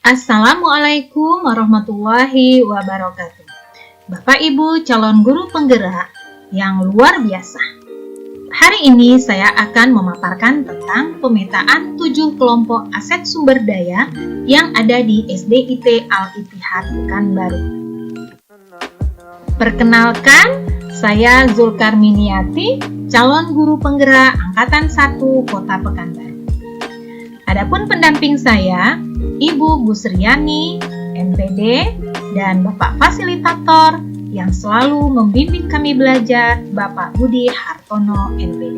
Assalamualaikum warahmatullahi wabarakatuh. Bapak Ibu calon guru penggerak yang luar biasa. Hari ini saya akan memaparkan tentang pemetaan 7 kelompok aset sumber daya yang ada di SDIT Al-Ittihad Pekanbaru. Perkenalkan, saya Zulkarminiati, calon guru penggerak Angkatan 1 Kota Pekanbaru. Adapun pendamping saya, Ibu Gusriani, NPD, dan Bapak Fasilitator yang selalu membimbing kami belajar, Bapak Budi Hartono, NPD.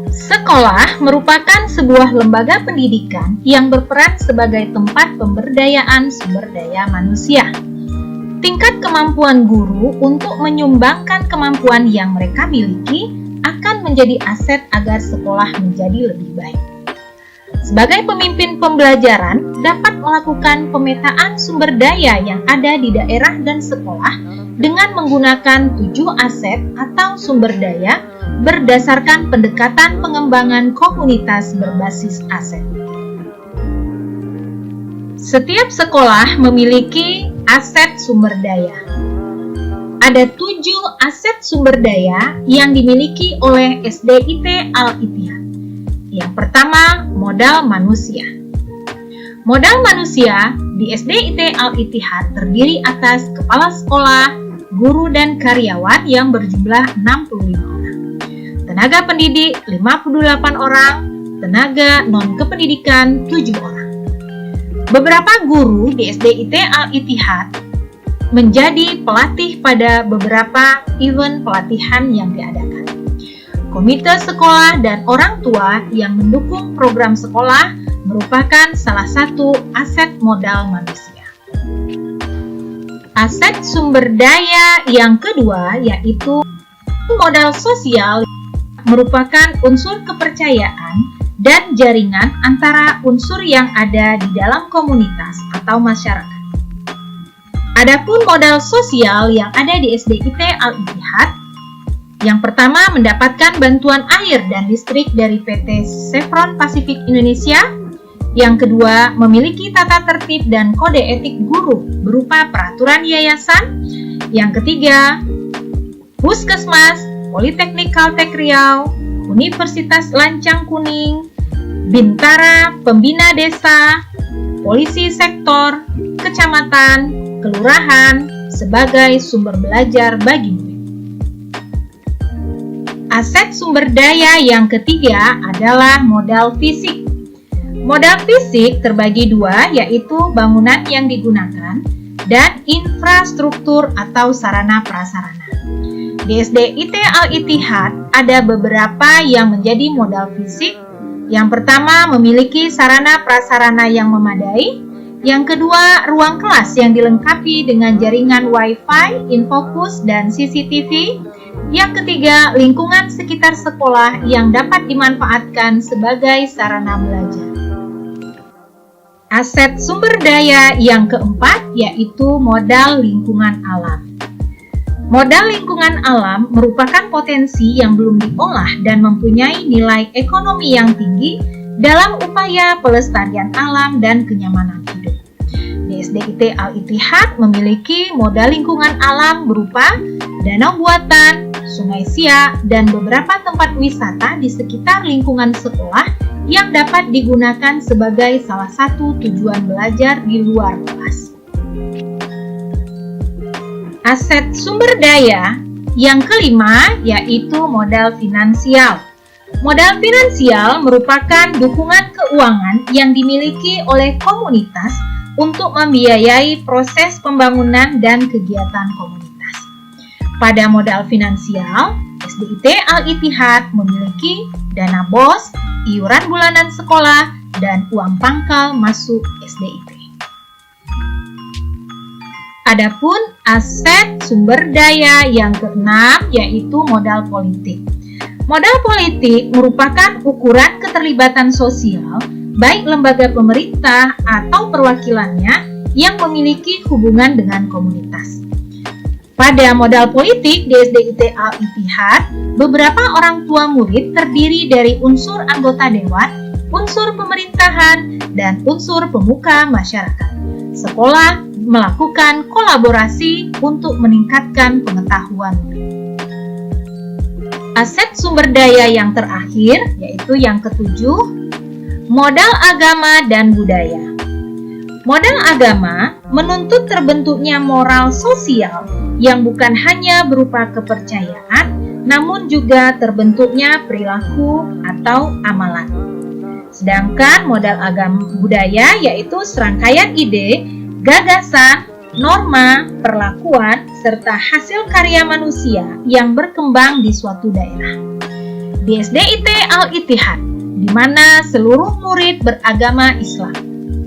Sekolah merupakan sebuah lembaga pendidikan yang berperan sebagai tempat pemberdayaan sumber daya manusia. Tingkat kemampuan guru untuk menyumbangkan kemampuan yang mereka miliki akan menjadi aset agar sekolah menjadi lebih baik. Sebagai pemimpin pembelajaran, dapat melakukan pemetaan sumber daya yang ada di daerah dan sekolah dengan menggunakan 7 aset atau sumber daya berdasarkan pendekatan pengembangan komunitas berbasis aset. Setiap sekolah memiliki aset sumber daya. Ada 7 aset sumber daya yang dimiliki oleh SDIT Al-Ittihad. Yang pertama, modal manusia. Modal manusia di SDIT Al-Ittihad terdiri atas kepala sekolah, guru dan karyawan yang berjumlah 65 orang. Tenaga pendidik 58 orang, tenaga non-kependidikan 7 orang. Beberapa guru di SDIT Al-Ittihad menjadi pelatih pada beberapa event pelatihan yang diadakan. Komite sekolah dan orang tua yang mendukung program sekolah merupakan salah satu aset modal manusia. Aset sumber daya yang kedua yaitu modal sosial, merupakan unsur kepercayaan dan jaringan antara unsur yang ada di dalam komunitas atau masyarakat. Adapun modal sosial yang ada di SDIT Al-Ittihad, yang pertama mendapatkan bantuan air dan listrik dari PT Chevron Pacific Indonesia. Yang kedua memiliki tata tertib dan kode etik guru berupa peraturan yayasan. Yang ketiga, Puskesmas, Politeknik Kaltek Riau, Universitas Lancang Kuning, Bintara, Pembina Desa, Polisi Sektor, Kecamatan, Kelurahan sebagai sumber belajar bagi murid. Aset sumber daya yang ketiga adalah modal fisik. Modal fisik terbagi dua, yaitu bangunan yang digunakan dan infrastruktur atau sarana prasarana. Di SDIT Al-Ittihad ada beberapa yang menjadi modal fisik. Yang pertama memiliki sarana prasarana yang memadai. Yang kedua, ruang kelas yang dilengkapi dengan jaringan Wi-Fi, infocus, dan CCTV. Yang ketiga, lingkungan sekitar sekolah yang dapat dimanfaatkan sebagai sarana belajar. Aset sumber daya yang keempat yaitu modal lingkungan alam. Modal lingkungan alam merupakan potensi yang belum diolah dan mempunyai nilai ekonomi yang tinggi dalam upaya pelestarian alam dan kenyamanan hidup. Di SDIT Al-Ittihad memiliki modal lingkungan alam berupa danau buatan, sungai siak, dan beberapa tempat wisata di sekitar lingkungan sekolah yang dapat digunakan sebagai salah satu tujuan belajar di luar kelas. Aset sumber daya yang kelima yaitu modal finansial. Modal finansial merupakan dukungan keuangan yang dimiliki oleh komunitas untuk membiayai proses pembangunan dan kegiatan komunitas. Pada modal finansial, SDIT Al-Ittihad memiliki dana BOS, iuran bulanan sekolah, dan uang pangkal masuk SDIT. Adapun aset sumber daya yang keenam yaitu modal politik. Modal politik merupakan ukuran keterlibatan sosial baik lembaga pemerintah atau perwakilannya yang memiliki hubungan dengan komunitas. Pada modal politik di SDIT Al-Ittihad, beberapa orang tua murid terdiri dari unsur anggota dewan unsur pemerintahan, dan unsur pemuka masyarakat. Sekolah melakukan kolaborasi untuk meningkatkan pengetahuan. Aset sumber daya yang terakhir, yaitu yang ketujuh, modal agama dan budaya. Modal agama menuntut terbentuknya moral sosial yang bukan hanya berupa kepercayaan, namun juga terbentuknya perilaku atau amalan. Sedangkan modal agama budaya yaitu serangkaian ide, gagasan, norma, perlakuan, serta hasil karya manusia yang berkembang di suatu daerah. Di SDIT Al-Ittihad, di mana seluruh murid beragama Islam.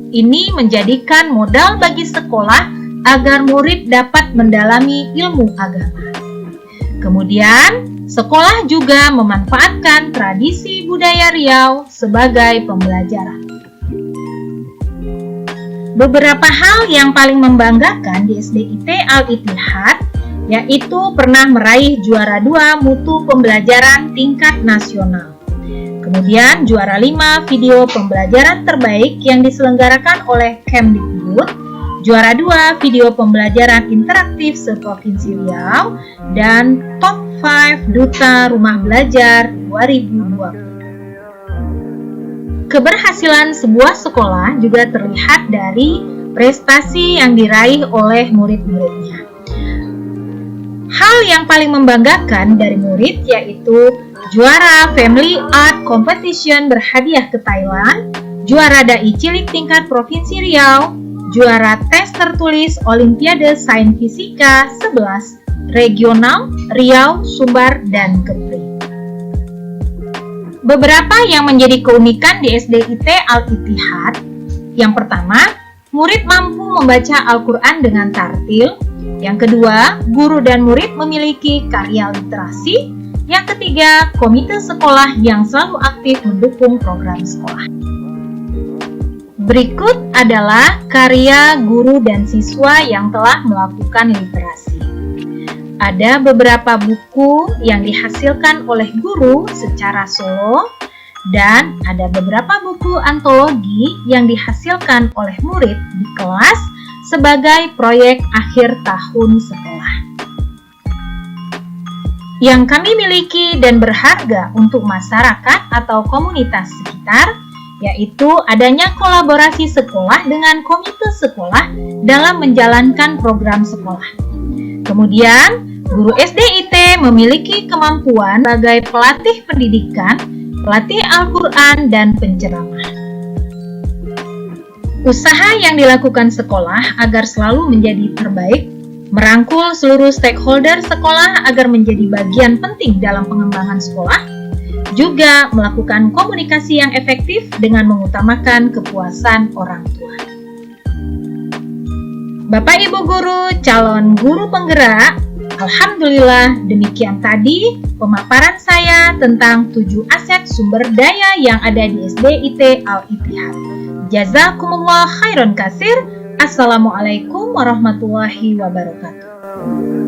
Ini menjadikan modal bagi sekolah agar murid dapat mendalami ilmu agama. Kemudian, sekolah juga memanfaatkan tradisi budaya Riau sebagai pembelajaran. Beberapa hal yang paling membanggakan di SDIT Al-Ittihad yaitu pernah meraih juara 2 mutu pembelajaran tingkat nasional. Kemudian juara 5 video pembelajaran terbaik yang diselenggarakan oleh Kemdikbud, juara 2 video pembelajaran interaktif se-Provinsi Riau, dan top 5 Duta Rumah Belajar 2020. Keberhasilan sebuah sekolah juga terlihat dari prestasi yang diraih oleh murid-muridnya. Hal yang paling membanggakan dari murid yaitu juara Family Art Competition berhadiah ke Thailand, juara Dai Cilik tingkat Provinsi Riau, juara tes tertulis Olimpiade Sains Fisika 11 Regional Riau, Sumbar, dan Kepri. Beberapa yang menjadi keunikan di SDIT Al-Ittihad. Yang pertama, murid mampu membaca Al-Quran dengan tartil. Yang kedua, guru dan murid memiliki karya literasi. Yang ketiga, komite sekolah yang selalu aktif mendukung program sekolah. Berikut adalah karya guru dan siswa yang telah melakukan literasi. Ada beberapa buku yang dihasilkan oleh guru secara solo, dan ada beberapa buku antologi yang dihasilkan oleh murid di kelas sebagai proyek akhir tahun sekolah. Yang kami miliki dan berharga untuk masyarakat atau komunitas sekitar, yaitu adanya kolaborasi sekolah dengan komite sekolah dalam menjalankan program sekolah. Kemudian, guru SDIT memiliki kemampuan sebagai pelatih pendidikan, pelatih Al-Quran, dan penceramah. Usaha yang dilakukan sekolah agar selalu menjadi terbaik, merangkul seluruh stakeholder sekolah agar menjadi bagian penting dalam pengembangan sekolah, juga melakukan komunikasi yang efektif dengan mengutamakan kepuasan orang tua. Bapak Ibu guru, calon guru penggerak, alhamdulillah demikian tadi pemaparan saya tentang 7 aset sumber daya yang ada di SDIT Al-Ittihad. Jazakumullah khairan katsir. Assalamualaikum warahmatullahi wabarakatuh.